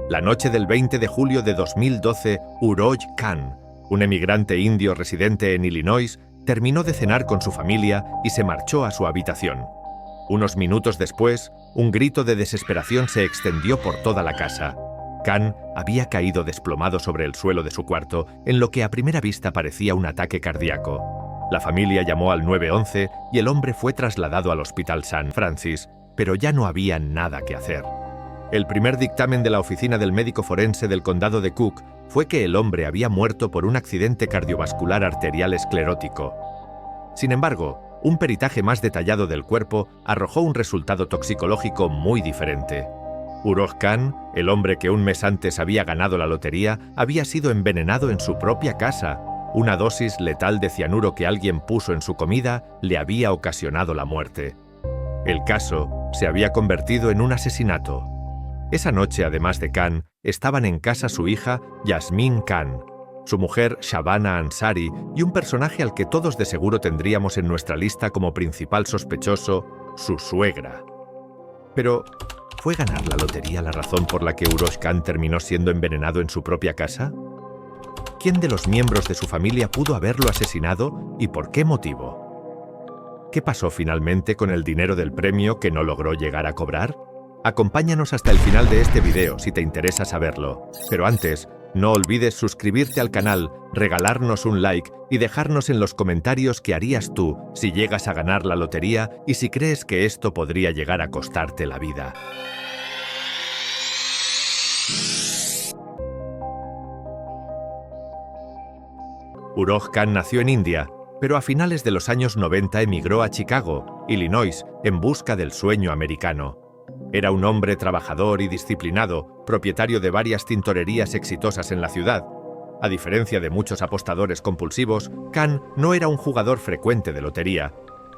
La noche del 20 de julio de 2012, Uroj Khan, un emigrante indio residente en Illinois, terminó de cenar con su familia y se marchó a su habitación. Unos minutos después, un grito de desesperación se extendió por toda la casa. Khan había caído desplomado sobre el suelo de su cuarto, en lo que a primera vista parecía un ataque cardíaco. La familia llamó al 911 y el hombre fue trasladado al Hospital San Francis, pero ya no había nada que hacer. El primer dictamen de la oficina del médico forense del condado de Cook fue que el hombre había muerto por un accidente cardiovascular arterial esclerótico. Sin embargo, un peritaje más detallado del cuerpo arrojó un resultado toxicológico muy diferente. Uroj Khan, el hombre que un mes antes había ganado la lotería, había sido envenenado en su propia casa. Una dosis letal de cianuro que alguien puso en su comida le había ocasionado la muerte. El caso se había convertido en un asesinato. Esa noche, además de Khan, estaban en casa su hija, Yasmin Khan, su mujer, Shabana Ansari, y un personaje al que todos de seguro tendríamos en nuestra lista como principal sospechoso, su suegra. Pero, ¿fue ganar la lotería la razón por la que Uroj Khan terminó siendo envenenado en su propia casa? ¿Quién de los miembros de su familia pudo haberlo asesinado y por qué motivo? ¿Qué pasó finalmente con el dinero del premio que no logró llegar a cobrar? Acompáñanos hasta el final de este video si te interesa saberlo. Pero antes, no olvides suscribirte al canal, regalarnos un like y dejarnos en los comentarios qué harías tú si llegas a ganar la lotería y si crees que esto podría llegar a costarte la vida. Uroj Khan nació en India, pero a finales de los años 90 emigró a Chicago, Illinois, en busca del sueño americano. Era un hombre trabajador y disciplinado, propietario de varias tintorerías exitosas en la ciudad. A diferencia de muchos apostadores compulsivos, Khan no era un jugador frecuente de lotería.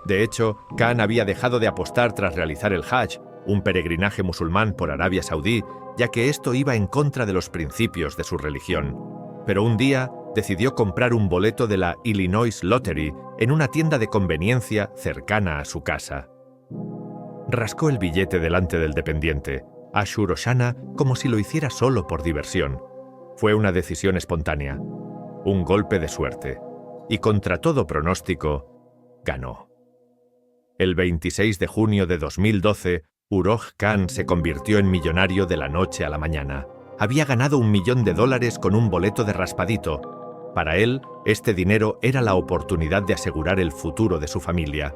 De hecho, Khan había dejado de apostar tras realizar el Hajj, un peregrinaje musulmán por Arabia Saudí, ya que esto iba en contra de los principios de su religión. Pero un día decidió comprar un boleto de la Illinois Lottery en una tienda de conveniencia cercana a su casa. Rascó el billete delante del dependiente, Ashur Oshana, como si lo hiciera solo por diversión. Fue una decisión espontánea, un golpe de suerte, y contra todo pronóstico, ganó. El 26 de junio de 2012, Uroj Khan se convirtió en millonario de la noche a la mañana. Había ganado $1 millón con un boleto de raspadito. Para él, este dinero era la oportunidad de asegurar el futuro de su familia.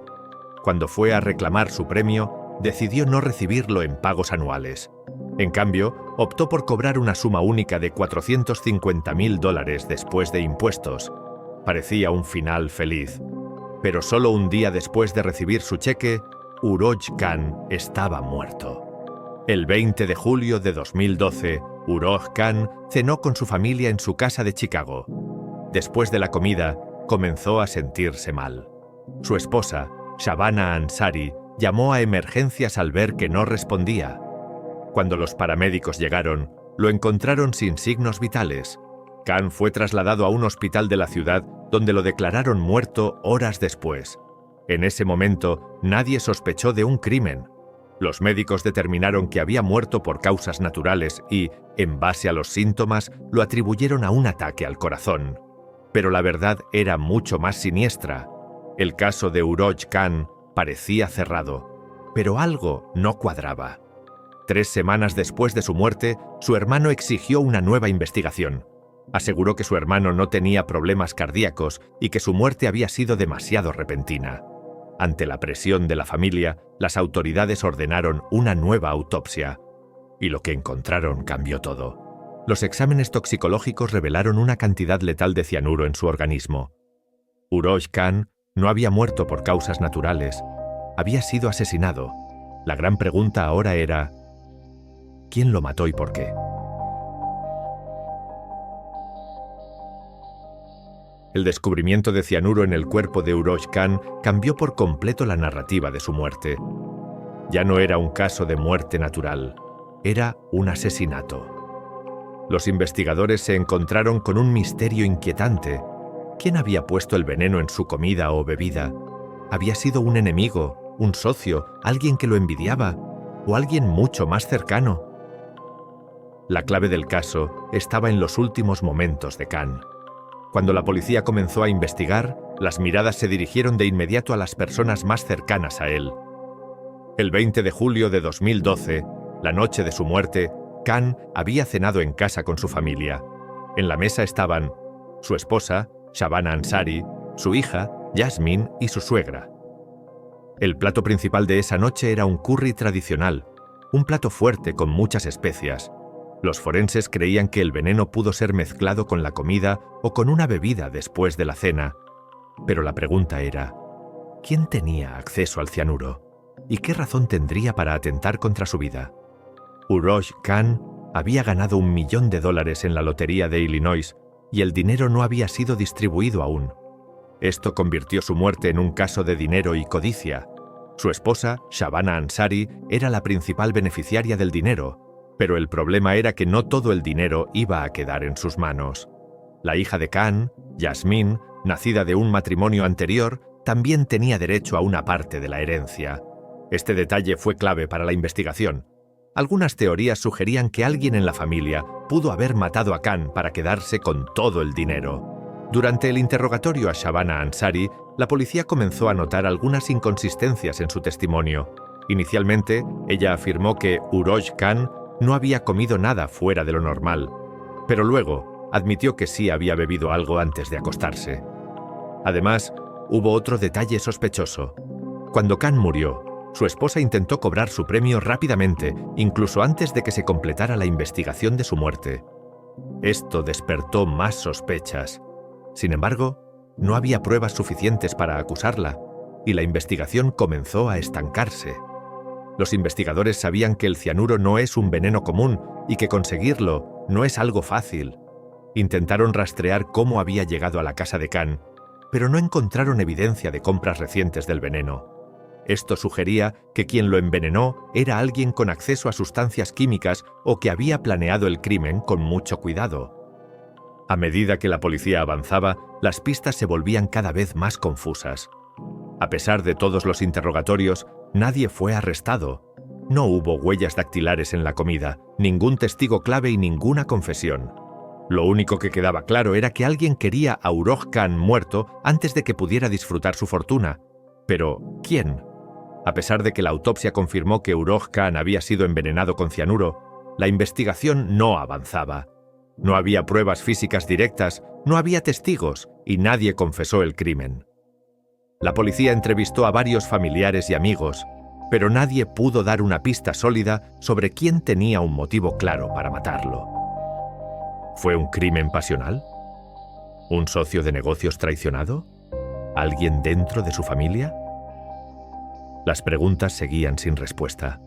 Cuando fue a reclamar su premio, decidió no recibirlo en pagos anuales. En cambio, optó por cobrar una suma única de $450.000 después de impuestos. Parecía un final feliz. Pero solo un día después de recibir su cheque, Uroj Khan estaba muerto. El 20 de julio de 2012, Uroj Khan cenó con su familia en su casa de Chicago. Después de la comida, comenzó a sentirse mal. Su esposa, Shabana Ansari, llamó a emergencias al ver que no respondía. Cuando los paramédicos llegaron, lo encontraron sin signos vitales. Khan fue trasladado a un hospital de la ciudad donde lo declararon muerto horas después. En ese momento, nadie sospechó de un crimen. Los médicos determinaron que había muerto por causas naturales y, en base a los síntomas, lo atribuyeron a un ataque al corazón. Pero la verdad era mucho más siniestra. El caso de Uroj Khan parecía cerrado, pero algo no cuadraba. 3 semanas después de su muerte, su hermano exigió una nueva investigación. Aseguró que su hermano no tenía problemas cardíacos y que su muerte había sido demasiado repentina. Ante la presión de la familia, las autoridades ordenaron una nueva autopsia. Y lo que encontraron cambió todo. Los exámenes toxicológicos revelaron una cantidad letal de cianuro en su organismo. Uroj Khan no había muerto por causas naturales. Había sido asesinado. La gran pregunta ahora era: ¿quién lo mató y por qué? El descubrimiento de cianuro en el cuerpo de Uroj Khan cambió por completo la narrativa de su muerte. Ya no era un caso de muerte natural, era un asesinato. Los investigadores se encontraron con un misterio inquietante. ¿Quién había puesto el veneno en su comida o bebida? ¿Había sido un enemigo, un socio, alguien que lo envidiaba o alguien mucho más cercano? La clave del caso estaba en los últimos momentos de Khan. Cuando la policía comenzó a investigar, las miradas se dirigieron de inmediato a las personas más cercanas a él. El 20 de julio de 2012, la noche de su muerte, Khan había cenado en casa con su familia. En la mesa estaban su esposa, Shabana Ansari, su hija, Yasmin, y su suegra. El plato principal de esa noche era un curry tradicional, un plato fuerte con muchas especias. Los forenses creían que el veneno pudo ser mezclado con la comida o con una bebida después de la cena. Pero la pregunta era, ¿quién tenía acceso al cianuro? ¿Y qué razón tendría para atentar contra su vida? Uroj Khan había ganado $1 millón en la lotería de Illinois y el dinero no había sido distribuido aún. Esto convirtió su muerte en un caso de dinero y codicia. Su esposa, Shabana Ansari, era la principal beneficiaria del dinero, pero el problema era que no todo el dinero iba a quedar en sus manos. La hija de Khan, Yasmin, nacida de un matrimonio anterior, también tenía derecho a una parte de la herencia. Este detalle fue clave para la investigación. Algunas teorías sugerían que alguien en la familia pudo haber matado a Khan para quedarse con todo el dinero. Durante el interrogatorio a Shabana Ansari, la policía comenzó a notar algunas inconsistencias en su testimonio. Inicialmente, ella afirmó que Uroj Khan no había comido nada fuera de lo normal, pero luego admitió que sí había bebido algo antes de acostarse. Además, hubo otro detalle sospechoso. Cuando Khan murió, su esposa intentó cobrar su premio rápidamente, incluso antes de que se completara la investigación de su muerte. Esto despertó más sospechas. Sin embargo, no había pruebas suficientes para acusarla, y la investigación comenzó a estancarse. Los investigadores sabían que el cianuro no es un veneno común y que conseguirlo no es algo fácil. Intentaron rastrear cómo había llegado a la casa de Khan, pero no encontraron evidencia de compras recientes del veneno. Esto sugería que quien lo envenenó era alguien con acceso a sustancias químicas o que había planeado el crimen con mucho cuidado. A medida que la policía avanzaba, las pistas se volvían cada vez más confusas. A pesar de todos los interrogatorios, nadie fue arrestado. No hubo huellas dactilares en la comida, ningún testigo clave y ninguna confesión. Lo único que quedaba claro era que alguien quería a Uroj Khan muerto antes de que pudiera disfrutar su fortuna. Pero, ¿quién? A pesar de que la autopsia confirmó que Uroj Khan había sido envenenado con cianuro, la investigación no avanzaba. No había pruebas físicas directas, no había testigos y nadie confesó el crimen. La policía entrevistó a varios familiares y amigos, pero nadie pudo dar una pista sólida sobre quién tenía un motivo claro para matarlo. ¿Fue un crimen pasional? ¿Un socio de negocios traicionado? ¿Alguien dentro de su familia? Las preguntas seguían sin respuesta.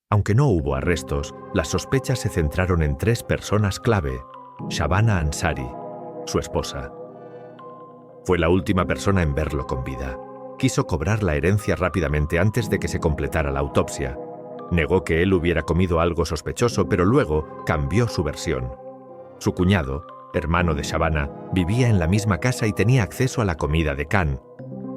Aunque no hubo arrestos, las sospechas se centraron en 3 personas clave: Shabana Ansari, su esposa. Fue la última persona en verlo con vida. Quiso cobrar la herencia rápidamente antes de que se completara la autopsia. Negó que él hubiera comido algo sospechoso, pero luego cambió su versión. Su cuñado, hermano de Shabana, vivía en la misma casa y tenía acceso a la comida de Khan.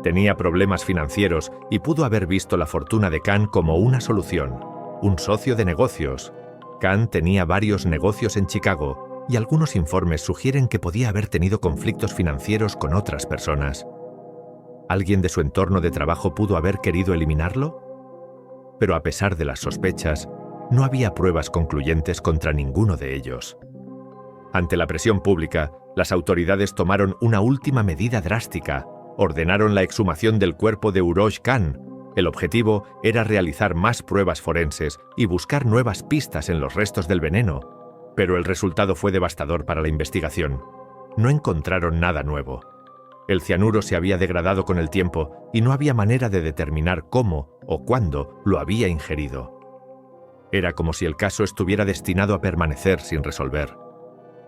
Tenía problemas financieros y pudo haber visto la fortuna de Khan como una solución, un socio de negocios. Khan tenía varios negocios en Chicago y algunos informes sugieren que podía haber tenido conflictos financieros con otras personas. ¿Alguien de su entorno de trabajo pudo haber querido eliminarlo? Pero a pesar de las sospechas, no había pruebas concluyentes contra ninguno de ellos. Ante la presión pública, las autoridades tomaron una última medida drástica. Ordenaron la exhumación del cuerpo de Uroj Khan. El objetivo era realizar más pruebas forenses y buscar nuevas pistas en los restos del veneno. Pero el resultado fue devastador para la investigación. No encontraron nada nuevo. El cianuro se había degradado con el tiempo y no había manera de determinar cómo o cuándo lo había ingerido. Era como si el caso estuviera destinado a permanecer sin resolver.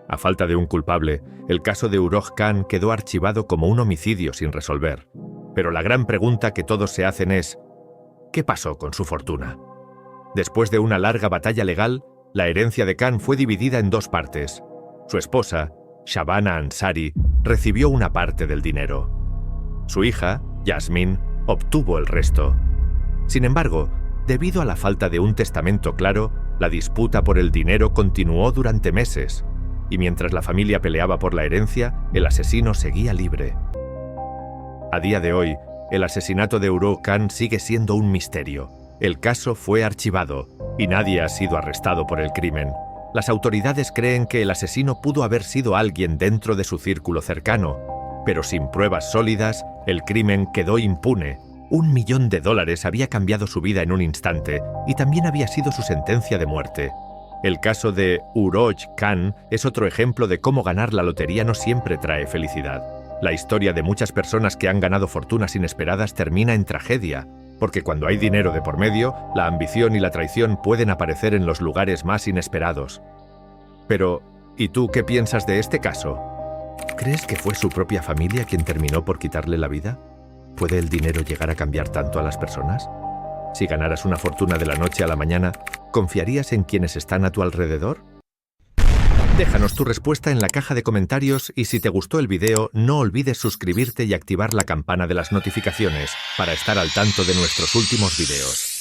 A falta de un culpable, el caso de Uroj Khan quedó archivado como un homicidio sin resolver. Pero la gran pregunta que todos se hacen es: ¿qué pasó con su fortuna? Después de una larga batalla legal, la herencia de Khan fue dividida en 2 partes. Su esposa, Shabana Ansari, recibió una parte del dinero. Su hija, Yasmin, obtuvo el resto. Sin embargo, debido a la falta de un testamento claro, La disputa por el dinero continuó durante meses, y mientras la familia peleaba por la herencia, el asesino seguía libre. A día de hoy, el asesinato de Urho Khan sigue siendo un misterio. El caso fue archivado, y nadie ha sido arrestado por el crimen. Las autoridades creen que el asesino pudo haber sido alguien dentro de su círculo cercano, pero sin pruebas sólidas, el crimen quedó impune. $1 millón había cambiado su vida en un instante, y también había sido su sentencia de muerte. El caso de Urho Khan es otro ejemplo de cómo ganar la lotería no siempre trae felicidad. La historia de muchas personas que han ganado fortunas inesperadas termina en tragedia, porque cuando hay dinero de por medio, la ambición y la traición pueden aparecer en los lugares más inesperados. Pero, ¿y tú qué piensas de este caso? ¿Crees que fue su propia familia quien terminó por quitarle la vida? ¿Puede el dinero llegar a cambiar tanto a las personas? Si ganaras una fortuna de la noche a la mañana, ¿confiarías en quienes están a tu alrededor? Déjanos tu respuesta en la caja de comentarios y si te gustó el video, no olvides suscribirte y activar la campana de las notificaciones para estar al tanto de nuestros últimos videos.